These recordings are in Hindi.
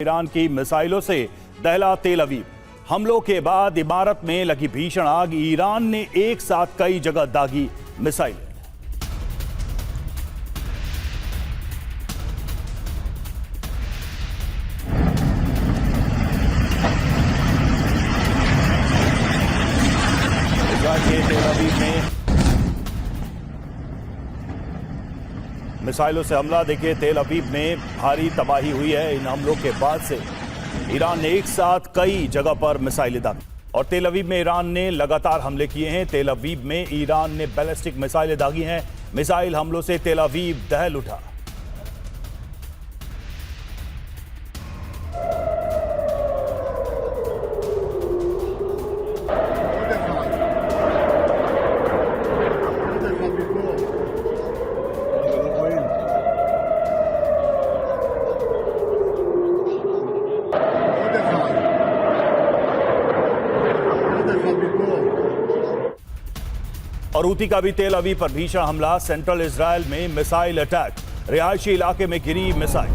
ईरान की मिसाइलों से दहला तेल अवीव। हमलों के बाद इमारत में लगी भीषण आग। ईरान ने एक साथ कई जगह दागी मिसाइल। इजराइल के तेल अवीव में मिसाइलों से हमला। देखिए, तेल अवीव में भारी तबाही हुई है। इन हमलों के बाद से ईरान ने एक साथ कई जगह पर मिसाइलें दागी और तेल अवीव में ईरान ने लगातार हमले किए हैं। तेल अवीव में ईरान ने बैलिस्टिक मिसाइलें दागी हैं। मिसाइल हमलों से तेल अवीव दहल उठा। और हूती का भी तेल अवीव पर भीषण हमला। सेंट्रल इजराइल में मिसाइल अटैक। रिहायशी इलाके में गिरी मिसाइल।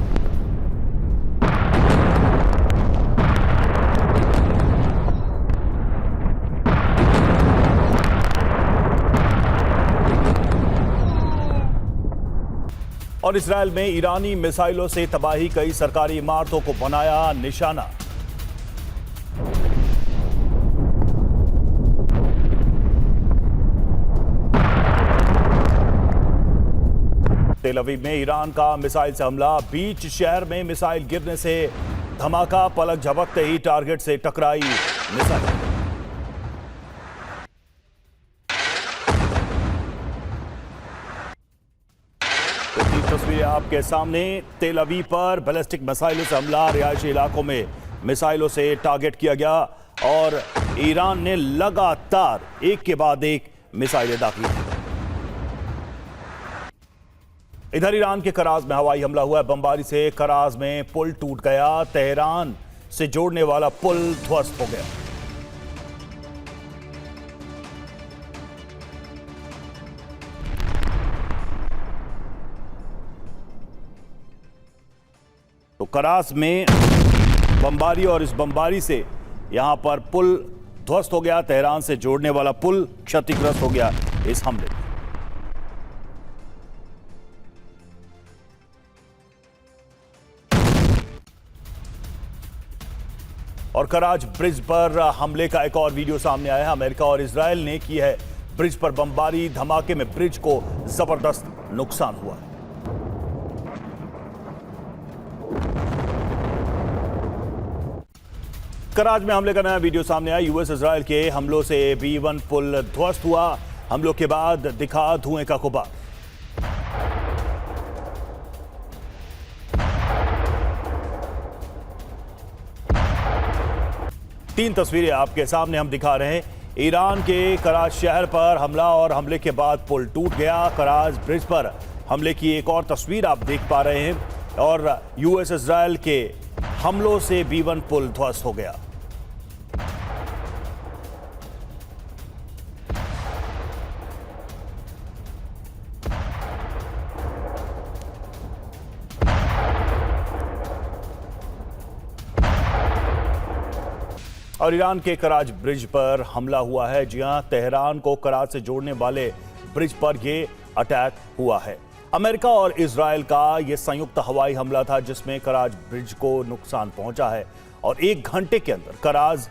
और इजराइल में ईरानी मिसाइलों से तबाही। कई सरकारी इमारतों को बनाया निशाना। तेल अवीव में ईरान का मिसाइल से हमला। बीच शहर में मिसाइल गिरने से धमाका। पलक झपकते ही टारगेट से टकराई मिसाइल। तो तीन तस्वीरें आपके सामने। तेल अवीव पर बैलिस्टिक मिसाइलों से हमला। रिहायशी इलाकों में मिसाइलों से टारगेट किया गया और ईरान ने लगातार एक के बाद एक मिसाइलें दागी। इधर ईरान के कराज में हवाई हमला हुआ है। बमबारी से कराज में पुल टूट गया। तेहरान से जोड़ने वाला पुल ध्वस्त हो गया। तो कराज में बमबारी और इस बमबारी से यहां पर पुल ध्वस्त हो गया। तेहरान से जोड़ने वाला पुल क्षतिग्रस्त हो गया इस हमले में। और कराज ब्रिज पर हमले का एक और वीडियो सामने आया है। अमेरिका और इजराइल ने की है ब्रिज पर बमबारी। धमाके में ब्रिज को जबरदस्त नुकसान हुआ। कराज में हमले का नया वीडियो सामने आया। यूएस इजराइल के हमलों से B1 पुल ध्वस्त हुआ। हमलों के बाद दिखा धुएं का गुबार। तीन तस्वीरें आपके सामने हम दिखा रहे हैं। ईरान के कराज शहर पर हमला और हमले के बाद पुल टूट गया। कराज ब्रिज पर हमले की एक और तस्वीर आप देख पा रहे हैं और यूएस इजराइल के हमलों से B1 पुल ध्वस्त हो गया। और ईरान के कराज ब्रिज पर हमला हुआ है। जी हां, तेहरान को कराज से जोड़ने वाले ब्रिज पर यह अटैक हुआ है। अमेरिका और इजराइल का यह संयुक्त हवाई हमला था जिसमें कराज ब्रिज को नुकसान पहुंचा है और 1 घंटे के अंदर कराज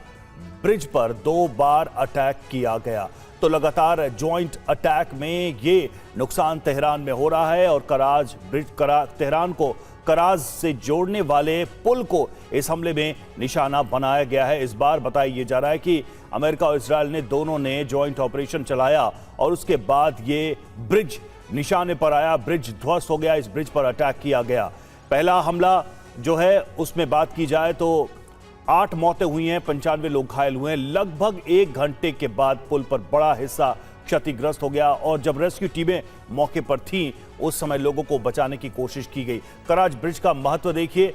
ब्रिज पर 2 बार अटैक किया गया। तो लगातार ज्वाइंट अटैक में ये नुकसान तेहरान में हो रहा है और कराज ब्रिज तेहरान को कराज से जोड़ने वाले पुल को इस हमले में निशाना बनाया गया है। इस बार बताया जा रहा है कि अमेरिका और इजराइल ने दोनों ने ज्वाइंट ऑपरेशन चलाया और उसके बाद ये ब्रिज निशाने पर आया। ब्रिज ध्वस्त हो गया। इस ब्रिज पर अटैक किया गया। पहला हमला जो है उसमें बात की जाए तो 8 मौतें हुई हैं, 95 लोग घायल हुए हैं। लगभग 1 घंटे के बाद पुल पर बड़ा हिस्सा क्षतिग्रस्त हो गया और जब रेस्क्यू टीमें मौके पर थीं उस समय लोगों को बचाने की कोशिश की गई। कराज ब्रिज का महत्व देखिए।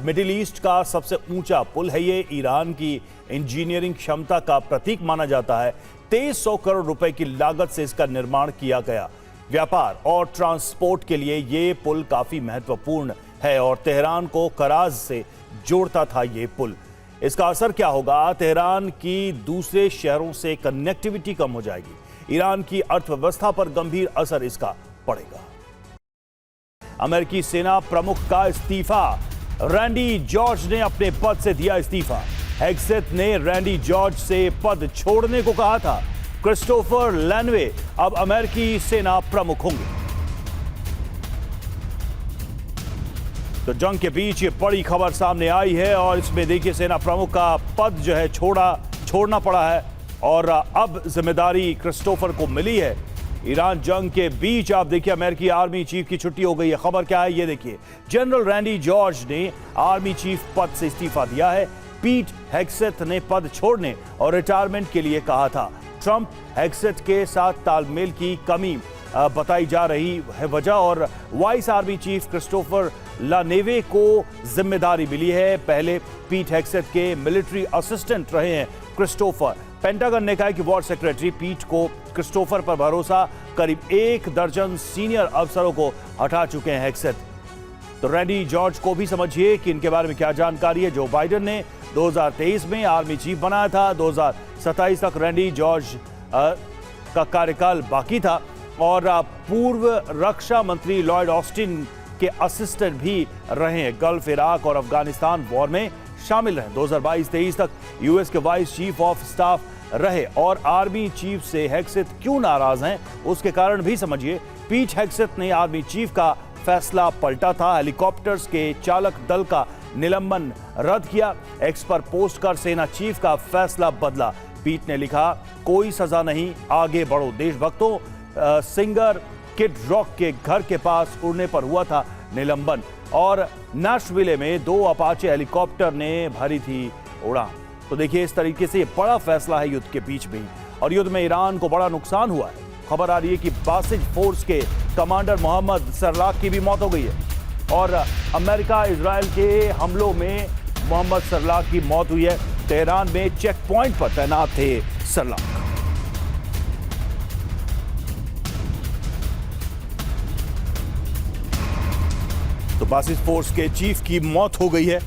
मिडिल ईस्ट का सबसे ऊंचा पुल है ये। ईरान की इंजीनियरिंग क्षमता का प्रतीक माना जाता है। 2300 करोड़ रुपए की लागत से इसका निर्माण किया गया। व्यापार और ट्रांसपोर्ट के लिए ये पुल काफी महत्वपूर्ण है और तेहरान को कराज से जोड़ता था ये पुल। इसका असर क्या होगा? तेहरान की दूसरे शहरों से कनेक्टिविटी कम हो जाएगी। ईरान की अर्थव्यवस्था पर गंभीर असर इसका पड़ेगा। अमेरिकी सेना प्रमुख का इस्तीफा। रैंडी जॉर्ज ने अपने पद से दिया इस्तीफा। हेग्सेथ ने रैंडी जॉर्ज से पद छोड़ने को कहा था। क्रिस्टोफर लैनवे अब अमेरिकी सेना प्रमुख होंगे। तो जंग के बीच ये बड़ी खबर सामने आई है और इसमें देखिए सेना प्रमुख का पद जो है छोड़ना पड़ा है और अब जिम्मेदारी क्रिस्टोफर को मिली है। ईरान जंग के बीच आप देखिए अमेरिकी आर्मी चीफ की छुट्टी हो गई है। खबर क्या है ये देखिए। जनरल रैंडी जॉर्ज ने आर्मी चीफ पद से इस्तीफा दिया है। पीट हेग्सेथ ने पद छोड़ने और रिटायरमेंट के लिए कहा था। ट्रंप हेग्सेथ के साथ तालमेल की कमी बताई जा रही है वजह और वाइस आर्मी चीफ क्रिस्टोफर लानेवे को जिम्मेदारी मिली है। पहले पीट हेग्सेथ के मिलिट्री असिस्टेंट रहे हैं क्रिस्टोफर। पेंटागन ने कहा कि वॉर सेक्रेटरी पीट को क्रिस्टोफर पर भरोसा। करीब 1 दर्जन सीनियर अफसरों को हटा चुके हैं हेग्सेथ। तो रैंडी जॉर्ज को भी समझिए कि इनके बारे में क्या जानकारी है। जो बाइडेन ने 2023 में आर्मी चीफ बनाया था, 2027 तक रैंडी जॉर्ज का कार्यकाल बाकी था और पूर्व रक्षा मंत्री लॉयड ऑस्टिन के असिस्टेंट भी रहे हैं। गल्फ, इराक और अफगानिस्तान वॉर में शामिल रहे। 2022-23 तक यूएस के वाइस चीफ ऑफ स्टाफ रहे और आर्मी चीफ से हेग्सेथ क्यों नाराज हैं उसके कारण भी समझिए। पीट हेग्सेथ ने आर्मी चीफ का फैसला पलटा था। हेलीकॉप्टर्स के चालक दल का निलंबन रद्द किया। एक्स पर पोस्ट कर सेना चीफ का फैसला बदला। पीट ने लिखा, कोई सजा नहीं, आगे बढ़ो देशभक्तों। सिंगर किड रॉक के घर के पास उड़ने पर हुआ था निलंबन और नैशविले में 2 अपाचे हेलीकॉप्टर ने भरी थी उड़ान। तो देखिए इस तरीके से ये बड़ा फैसला है युद्ध के बीच में और युद्ध में ईरान को बड़ा नुकसान हुआ है। खबर आ रही है कि बासिज फोर्स के कमांडर मोहम्मद सरलाक की भी मौत हो गई है और अमेरिका इजराइल के हमलों में मोहम्मद सरलाक की मौत हुई है। तेहरान में चेक पॉइंट पर तैनात थे सरलाक। तो बासिज फोर्स के चीफ की मौत हो गई है।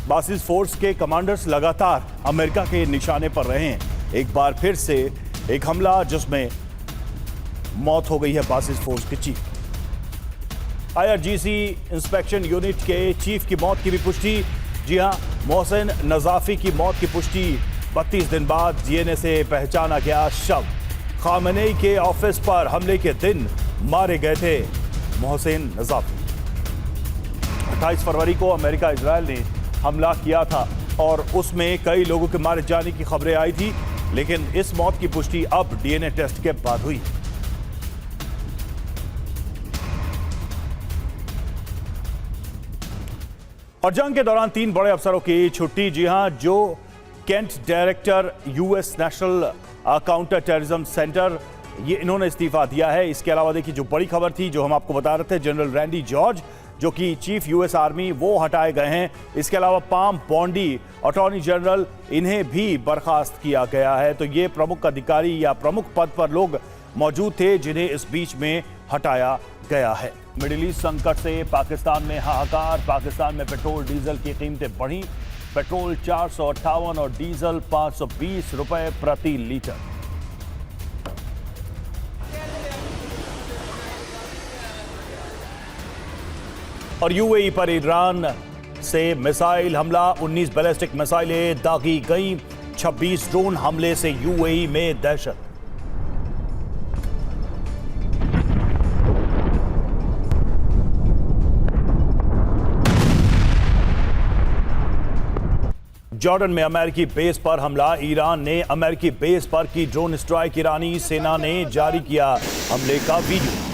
बासिज फोर्स के कमांडर्स लगातार अमेरिका के निशाने पर रहे हैं। एक बार फिर से एक हमला जिसमें मौत हो गई है बासिज फोर्स के चीफ। आईआरजीसी इंस्पेक्शन यूनिट के चीफ की मौत की भी पुष्टि। जी हां, मोहसिन नजाफी की मौत की पुष्टि। 32 दिन बाद डीएनए से पहचाना गया शव। खामेनेई के ऑफिस पर हमले के दिन मारे गए थे मोहसिन नजाफी। 28 फरवरी को अमेरिका इजराइल ने हमला किया था और उसमें कई लोगों के मारे जाने की खबरें आई थी, लेकिन इस मौत की पुष्टि अब डीएनए टेस्ट के बाद हुई। और जंग के दौरान 3 बड़े अफसरों की छुट्टी। जी हां, जो Kent director US national counter terrorism centre, ये इन्होंने इस्तीफा दिया है। इसके अलावा देखिए जो बड़ी खबर थी जो हम आपको बता रहे थे, जनरल रैंडी जॉर्ज जो कि चीफ यूएस आर्मी, वो हटाए गए हैं। इसके अलावा पाम बॉन्डी अटॉर्नी जनरल, इन्हें भी बर्खास्त किया गया है। तो ये प्रमुख अधिकारी या प्रमुख पद पर लोग मौजूद थे जिन्हें इस बीच में हटाया गया है। मिडिल ईस्ट संकट से पाकिस्तान में हाहाकार। पाकिस्तान में पेट्रोल डीजल की कीमतें बढ़ी। पेट्रोल 458 और डीजल 520 रुपए प्रति लीटर। और यूएई पर ईरान से मिसाइल हमला। 19 बैलिस्टिक मिसाइलें दागी गईं। 26 ड्रोन हमले से यूएई में दहशत। जॉर्डन में अमेरिकी बेस पर हमला। ईरान ने अमेरिकी बेस पर की ड्रोन स्ट्राइक। ईरानी सेना ने जारी किया हमले का वीडियो।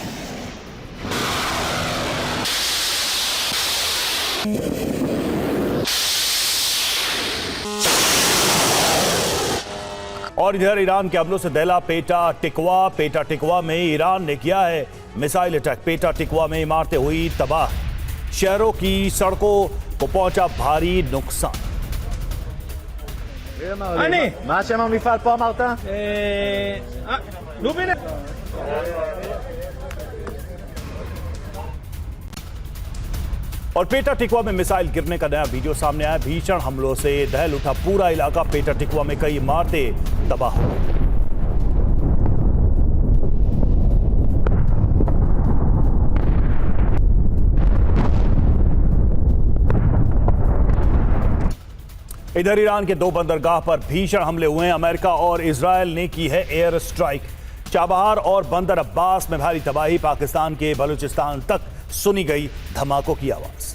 और इधर ईरान के हमलों से दहला पेटा टिकवा। पेटा टिकवा में ईरान ने किया है मिसाइल अटैक। पेटा टिकवा में इमारतें हुई तबाह। शहरों की सड़कों को पहुंचा भारी नुकसान। מה השם המפעל פה אמרת? לובינר. और पेटा टिकवा में मिसाइल गिरने का नया वीडियो सामने आया। भीषण हमलों से दहल उठा पूरा इलाका। पेटा टिकवा में कई इमारतें तबाह हो गई। इधर ईरान के 2 बंदरगाह पर भीषण हमले हुए हैं। अमेरिका और इजरायल ने की है एयर स्ट्राइक। चाबहार और बंदर अब्बास में भारी तबाही। पाकिस्तान के बलूचिस्तान तक सुनी गई धमाकों की आवाज।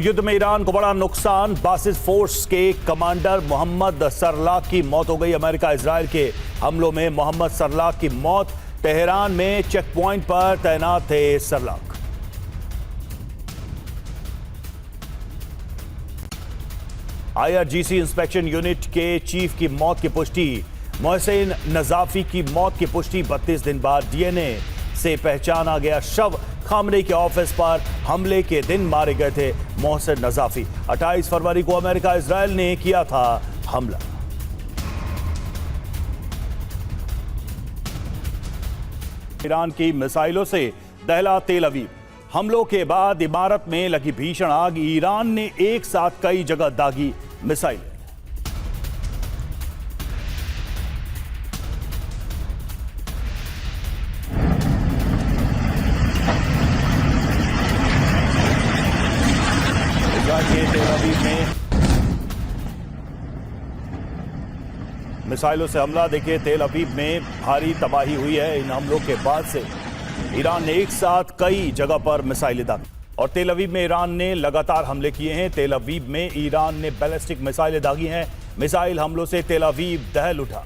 युद्ध में ईरान को बड़ा नुकसान। बासिस फोर्स के कमांडर मोहम्मद सरलाक की मौत हो गई। अमेरिका इजरायल के हमलों में मोहम्मद सरलाक की मौत। तेहरान में चेक पॉइंट पर तैनात थे सरलाक। आईआरजीसी इंस्पेक्शन यूनिट के चीफ की मौत की पुष्टि। मोहसिन नजाफी की मौत की पुष्टि। 32 दिन बाद डीएनए से पहचाना गया शव। खामने के ऑफिस पर हमले के दिन मारे गए थे मोहसिन नजाफी। 28 फरवरी को अमेरिका इजरायल ने किया था हमला। ईरान की मिसाइलों से दहला तेल अवीव। हमलों के बाद इमारत में लगी भीषण आग। ईरान ने एक साथ कई जगह दागी मिसाइल। तेल अवीव में मिसाइलों से हमला। देखिए तेल अवीव में भारी तबाही हुई है। इन हमलों के बाद से ईरान ने एक साथ कई जगह पर मिसाइलें दागी और तेल अवीव में ईरान ने लगातार हमले किए हैं। तेल अवीव में ईरान ने बैलिस्टिक मिसाइलें दागी हैं। मिसाइल हमलों से तेल अवीव दहल उठा।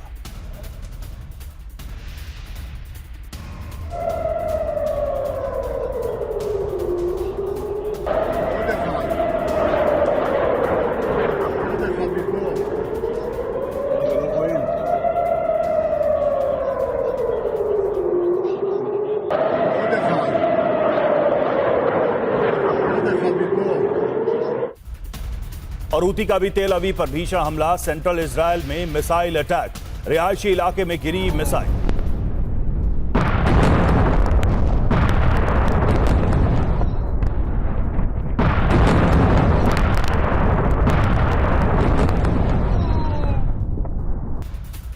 और हूती का भी तेल अवीव पर भीषण हमला। सेंट्रल इजरायल में मिसाइल अटैक। रिहायशी इलाके में गिरी मिसाइल।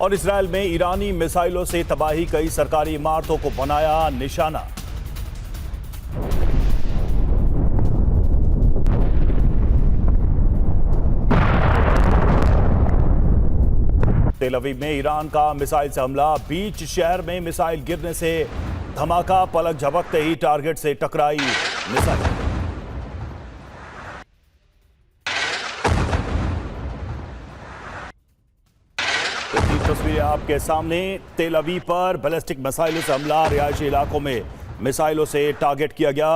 और इजरायल में ईरानी मिसाइलों से तबाही। कई सरकारी इमारतों को बनाया निशाना। तेल अवीव में ईरान का मिसाइल से हमला। बीच शहर में मिसाइल गिरने से धमाका। पलक झपकते ही टारगेट से टकराई मिसाइल। तस्वीरें आपके सामने। तेल अवीव पर बैलिस्टिक मिसाइलों से हमला। रिहायशी इलाकों में मिसाइलों से टारगेट किया गया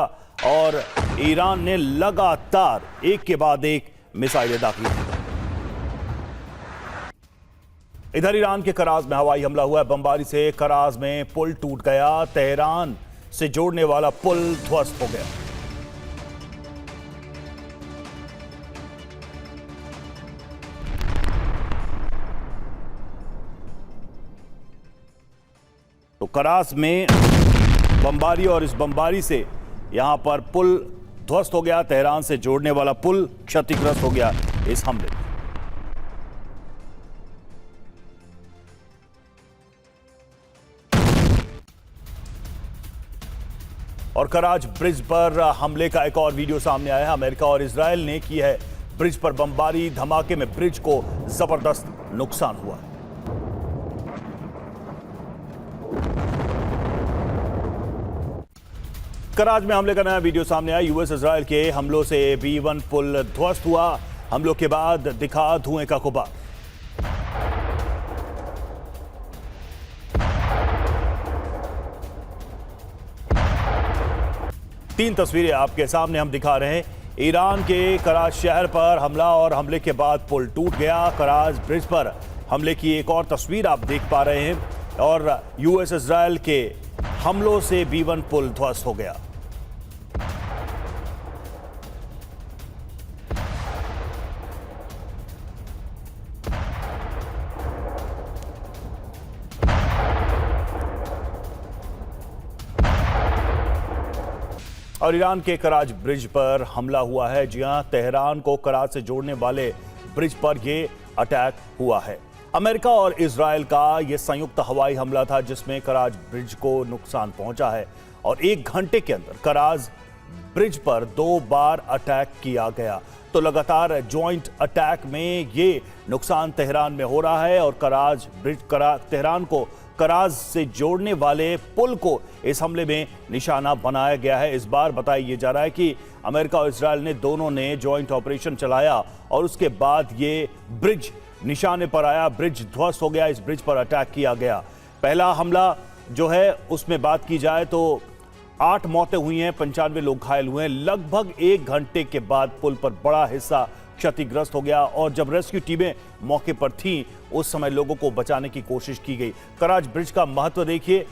और ईरान ने लगातार एक के बाद एक मिसाइलें दागी। इधर ईरान के कराज में हवाई हमला हुआ है। बमबारी से कराज में पुल टूट गया। तेहरान से जोड़ने वाला पुल ध्वस्त हो गया। तो कराज में बमबारी और इस बमबारी से यहां पर पुल ध्वस्त हो गया। तेहरान से जोड़ने वाला पुल क्षतिग्रस्त हो गया इस हमले में। और कराज ब्रिज पर हमले का एक और वीडियो सामने आया है। अमेरिका और इजरायल ने की है ब्रिज पर बमबारी। धमाके में ब्रिज को जबरदस्त नुकसान हुआ। कराज में हमले का नया वीडियो सामने आया। यूएस इजरायल के हमलों से B1 पुल ध्वस्त हुआ। हमलों के बाद दिखा धुएं का गुबार। तीन तस्वीरें आपके सामने हम दिखा रहे हैं। ईरान के कराज शहर पर हमला और हमले के बाद पुल टूट गया। कराज ब्रिज पर हमले की एक और तस्वीर आप देख पा रहे हैं और यूएस इजरायल के हमलों से B1 पुल ध्वस्त हो गया। और ईरान के कराच ब्रिज पर हमला हुआ है। जी हां, तेहरान को कराच से जोड़ने वाले ब्रिज पर यह अटैक हुआ है। अमेरिका और इजराइल का यह संयुक्त हवाई हमला था जिसमें कराच ब्रिज को नुकसान पहुंचा है और 1 घंटे के अंदर कराच ब्रिज पर 2 बार अटैक किया गया। तो लगातार ज्वाइंट अटैक में ये नुकसान तेहरान में हो रहा है और कराच ब्रिज तेहरान को कराच से जोड़ने वाले पुल को इस हमले में निशाना बनाया गया है। इस बार बताया जा रहा है कि अमेरिका और इजराइल ने दोनों ने ज्वाइंट ऑपरेशन चलाया और उसके बाद ये ब्रिज निशाने पर आया, ब्रिज ध्वस्त हो गया, इस ब्रिज पर अटैक किया गया। पहला हमला जो है उसमें बात की जाए तो 8 मौतें हुई हैं, 95 लोग घायल हुए हैं। लगभग 1 घंटे के बाद पुल पर बड़ा हिस्सा क्षतिग्रस्त हो गया और जब रेस्क्यू टीमें मौके पर थीं उस समय लोगों को बचाने की कोशिश की गई। कराच ब्रिज का महत्व देखिए,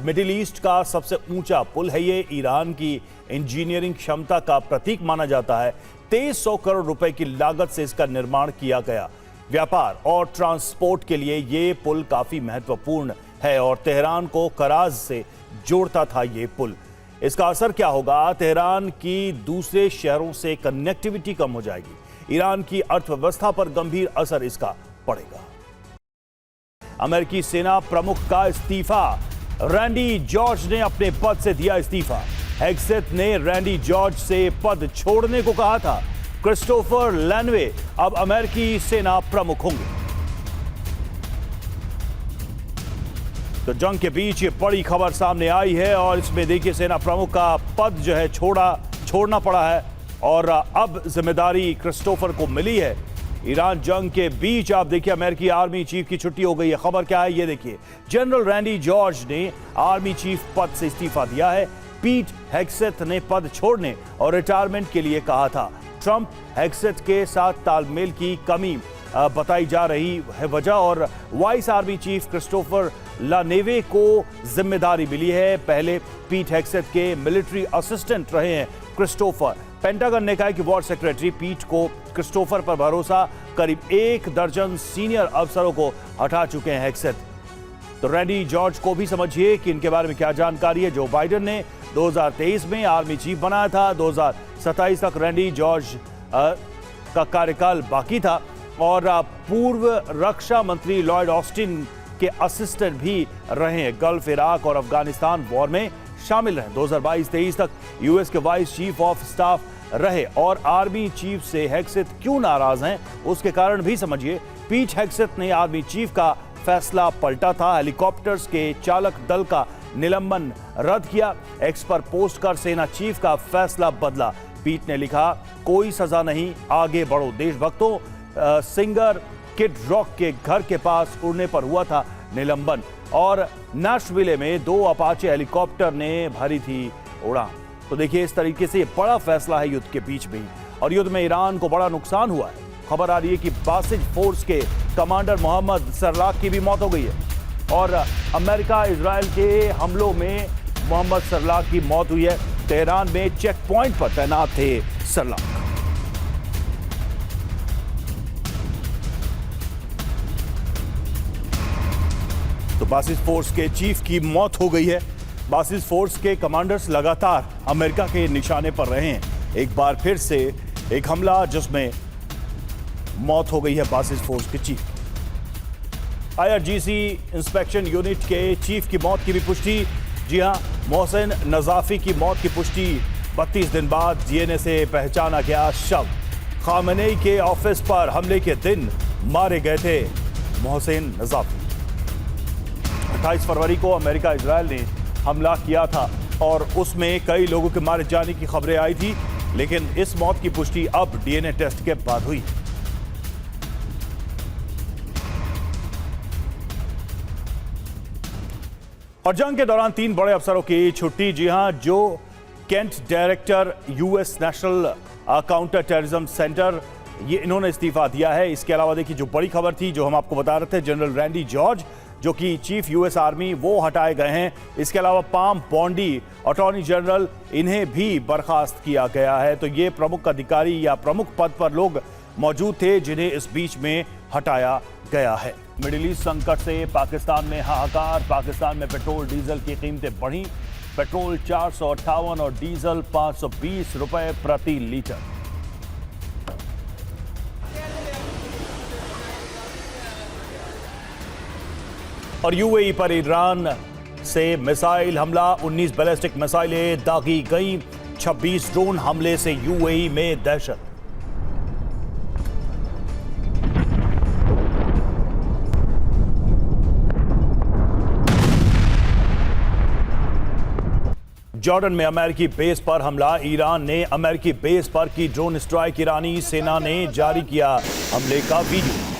मिडिल ईस्ट का सबसे ऊंचा पुल है ये, ईरान की इंजीनियरिंग क्षमता का प्रतीक माना जाता है। 2300 करोड़ रुपए की लागत से इसका निर्माण किया गया। व्यापार और ट्रांसपोर्ट के लिए ये पुल काफी महत्वपूर्ण है और तेहरान को कराच से जोड़ता था ये पुल। इसका असर क्या होगा? तेहरान की दूसरे शहरों से कनेक्टिविटी कम हो जाएगी। ईरान की अर्थव्यवस्था पर गंभीर असर इसका पड़ेगा। अमेरिकी सेना प्रमुख का इस्तीफा, रैंडी जॉर्ज ने अपने पद से दिया इस्तीफा। हेग्सेथ ने रैंडी जॉर्ज से पद छोड़ने को कहा था। क्रिस्टोफर लैनवे अब अमेरिकी सेना प्रमुख होंगे। तो जंग के बीच ये बड़ी खबर सामने आई है और इसमें देखिए सेना प्रमुख का पद जो है छोड़ना पड़ा है और अब जिम्मेदारी क्रिस्टोफर को मिली है। ईरान जंग के बीच आप देखिए अमेरिकी आर्मी चीफ की छुट्टी हो गई है। खबर क्या है ये देखिए, जनरल रैंडी जॉर्ज ने आर्मी चीफ पद से इस्तीफा दिया है। पीट हेग्सेथ ने पद छोड़ने और रिटायरमेंट के लिए कहा था। ट्रंप हेग्सेथ के साथ तालमेल की कमी बताई जा रही है वजह और वाइस आर्मी चीफ क्रिस्टोफर लानेवे को जिम्मेदारी मिली है। पहले पीट हेग्सेथ के मिलिट्री असिस्टेंट रहे हैं क्रिस्टोफर। पेंटागन ने कहा कि वॉर सेक्रेटरी पीट को क्रिस्टोफर पर भरोसा, करीब 1 दर्जन सीनियर अफसरों को हटा चुके हैं हेग्सेथ। तो रैंडी जॉर्ज को भी समझिए कि इनके बारे में क्या जानकारी है। जो बाइडेन ने 2023 में आर्मी चीफ बनाया था, 2027 तक रैंडी जॉर्ज का कार्यकाल बाकी था और पूर्व रक्षा मंत्री लॉयड ऑस्टिन के असिस्टेंट भी रहे हैं। गल्फ, इराक और अफगानिस्तान वॉर में शामिल रहे। 2022-23 तक यूएस के वाइस चीफ ऑफ स्टाफ रहे और आर्मी चीफ से हेग्सेथ क्यों नाराज हैं उसके कारण भी समझिए। पीट हेग्सेथ ने आर्मी चीफ का फैसला पलटा था। हेलीकॉप्टर्स के चालक दल का निलंबन रद्द किया। एक्स पर पोस्ट कर सेना चीफ का फैसला बदला। पीट ने लिखा, कोई सजा नहीं, आगे बढ़ो। देशभक्तों, सिंगर किड रॉक के घर के पास उड़ने पर हुआ था निलंबन और नैशविले में 2 अपाचे हेलीकॉप्टर ने भरी थी उड़ान। तो देखिए इस तरीके से ये बड़ा फैसला है युद्ध के बीच में और युद्ध में ईरान को बड़ा नुकसान हुआ है। खबर आ रही है कि बासिज फोर्स के कमांडर मोहम्मद सरलाक की भी मौत हो गई है और अमेरिका इजराइल के हमलों में मोहम्मद सरलाक की मौत हुई है। तेहरान में चेक पॉइंट पर तैनात थे सरलाक। तो बासिज फोर्स के चीफ की मौत हो गई है। बासिज फोर्स के कमांडर्स लगातार अमेरिका के निशाने पर रहे हैं। एक बार फिर से एक हमला जिसमें मौत हो गई है बासिज फोर्स के चीफ। आईआरजीसी इंस्पेक्शन यूनिट के चीफ की मौत की भी पुष्टि। जी हां, मोहसिन नजाफी की मौत की पुष्टि। 32 दिन बाद डीएनए से पहचाना गया शव। खामेनेई के ऑफिस पर हमले के दिन मारे गए थे मोहसिन नजाफी। 28 फरवरी को अमेरिका इजराइल ने हमला किया था और उसमें कई लोगों के मारे जाने की खबरें आई थी, लेकिन इस मौत की पुष्टि अब डीएनए टेस्ट के बाद हुई। और जंग के दौरान 3 बड़े अफसरों की छुट्टी। जी हां, जो Kent director US national counter terrorism centre, ये इन्होंने इस्तीफा दिया है। इसके अलावा देखिए जो बड़ी खबर थी जो हम आपको बता रहे थे, जनरल रैंडी जॉर्ज जो कि चीफ यूएस आर्मी, वो हटाए गए हैं। इसके अलावा पाम बॉन्डी अटॉर्नी जनरल, इन्हें भी बर्खास्त किया गया है। तो ये प्रमुख अधिकारी या प्रमुख पद पर लोग मौजूद थे जिन्हें इस बीच में हटाया गया है। मिडिल ईस्ट संकट से पाकिस्तान में हाहाकार। पाकिस्तान में पेट्रोल डीजल की कीमतें बढ़ी। पेट्रोल 458 और डीजल 520 रुपए प्रति लीटर। और यूएई पर ईरान से मिसाइल हमला, 19 बैलिस्टिक मिसाइलें दागी गई। 26 ड्रोन हमले से यूएई में दहशत। जॉर्डन में अमेरिकी बेस पर हमला, ईरान ने अमेरिकी बेस पर की ड्रोन स्ट्राइक। ईरानी सेना ने जारी किया हमले का वीडियो।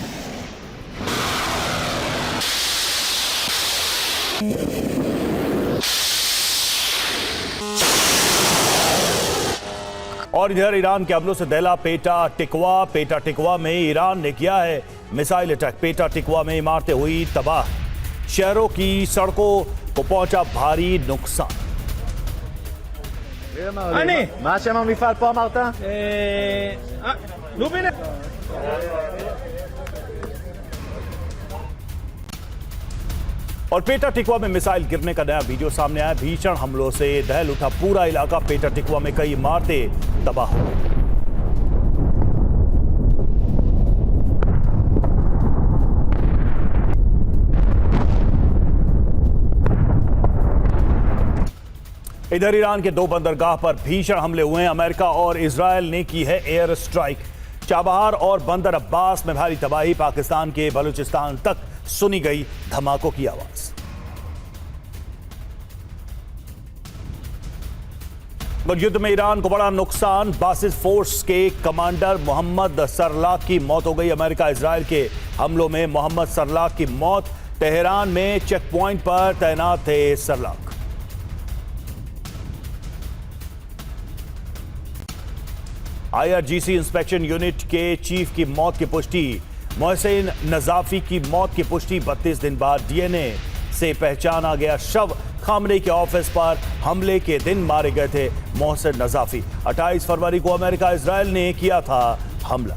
और इधर ईरान के हमलों से दहला पेटा टिकवा में ईरान ने किया है मिसाइल अटैक। पेटा टिकवा में इमारतें हुई तबाह, शहरों की सड़कों को पहुंचा भारी नुकसान। מה השם המפעל פה אמרת? לובין. और पेटा टिकवा में मिसाइल गिरने का नया वीडियो सामने आया। भीषण हमलों से दहल उठा पूरा इलाका। पेटा टिकवा में कई इमारतें तबाह हो गई। इधर ईरान के 2 बंदरगाह पर भीषण हमले हुए हैं। अमेरिका और इजरायल ने की है एयर स्ट्राइक। चाबहार और बंदर अब्बास में भारी तबाही। पाकिस्तान के बलूचिस्तान तक सुनी गई धमाकों की आवाज। और युद्ध में ईरान को बड़ा नुकसान। बासिस फोर्स के कमांडर मोहम्मद सरलाक की मौत हो गई। अमेरिका इजरायल के हमलों में मोहम्मद सरलाक की मौत। तेहरान में चेक पॉइंट पर तैनात थे सरलाक। आईआरजीसी इंस्पेक्शन यूनिट के चीफ की मौत की पुष्टि। मोहसिन नजाफी की मौत की पुष्टि। 32 दिन बाद डीएनए से पहचाना गया शव। खामने के ऑफिस पर हमले के दिन मारे गए थे मोहसिन नजाफी। 28 फरवरी को अमेरिका इजरायल ने किया था हमला।